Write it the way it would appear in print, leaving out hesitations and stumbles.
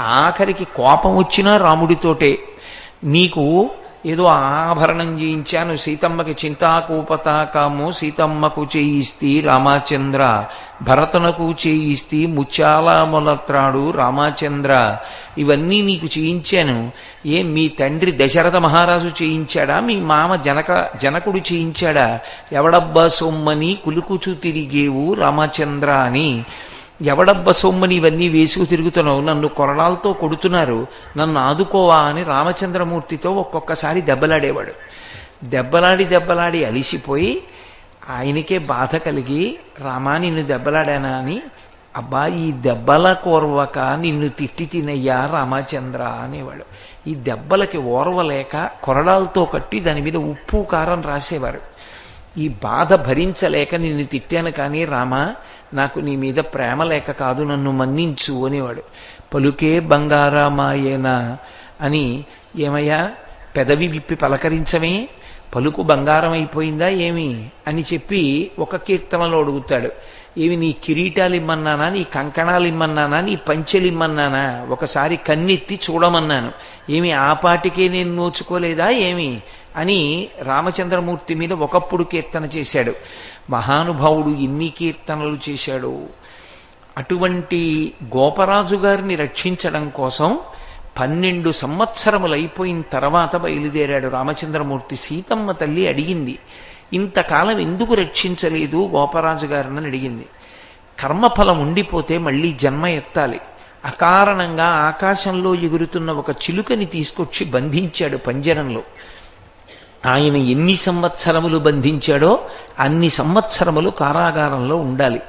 ఆఖరికి కోపం వచ్చినా రాముడితోటే. నీకు ఏదో ఆభరణం చేయించాను, సీతమ్మకి చింతాకూపతాకాము సీతమ్మకు చేయిస్తి రామచంద్ర, భరతనకు చేయిస్తి ముత్యాల మొలత్రాడు రామచంద్ర, ఇవన్నీ నీకు చేయించాను. మీ తండ్రి దశరథ మహారాజు చేయించాడా, మీ మామ జనకుడు చేయించాడా? ఎవడబ్బా సొమ్మని కులుకుచు తిరిగేవు రామచంద్ర అని, ఎవడబ్బ సొమ్మని ఇవన్నీ వేసుకు తిరుగుతున్నావు, నన్ను కొరడాలతో కొడుతున్నారు, నన్ను ఆదుకోవా అని రామచంద్రమూర్తితో ఒక్కొక్కసారి దెబ్బలాడేవాడు. దెబ్బలాడి అలిసిపోయి ఆయనకే బాధ కలిగి, రామా నిన్ను దెబ్బలాడానా అని, అబ్బా ఈ దెబ్బల కోర్వక నిన్ను తిట్టి తినయ్యా రామచంద్ర అనేవాడు. ఈ దెబ్బలకి ఓర్వలేక కొరడాలతో కట్టి దాని మీద ఉప్పు కారం రాసేవారు. ఈ బాధ భరించలేక నిన్ను తిట్టాను కానీ రామా, నాకు నీ మీద ప్రేమ లేక కాదు, నన్ను మన్నించు అనేవాడు. పలుకే బంగారమాయేనా అని, ఏమయ్యా పెదవి విప్పి పలకరించమే, పలుకు బంగారం అయిపోయిందా ఏమి అని చెప్పి ఒక కీర్తనలో అడుగుతాడు. ఏమి నీ కిరీటాలు ఇమ్మన్నానా, నీ కంకణాలు ఇమ్మన్నానా, నీ పంచెలు ఇమ్మన్నానా, ఒకసారి కన్నెత్తి చూడమన్నాను, ఏమి ఆ పాటికే నేను నోచుకోలేదా ఏమి అని రామచంద్రమూర్తి మీద ఒకప్పుడు కీర్తన చేశాడు. మహానుభావుడు ఎన్ని కీర్తనలు చేశాడు. అటువంటి గోపరాజు గారిని రక్షించడం కోసం 12 సంవత్సరములు అయిపోయిన తర్వాత బయలుదేరాడు రామచంద్రమూర్తి. సీతమ్మ తల్లి అడిగింది, ఇంతకాలం ఎందుకు రక్షించలేదు గోపరాజు గారిని అడిగింది. కర్మఫలం ఉండిపోతే మళ్ళీ జన్మ ఎత్తాలి. అకారణంగా ఆకాశంలో ఎగురుతున్న ఒక చిలుకని తీసుకొచ్చి బంధించాడు పంజరంలో. ఆయన ఎన్ని సంవత్సరములు బంధించాడో అన్ని సంవత్సరములు కారాగారంలో ఉండాలి.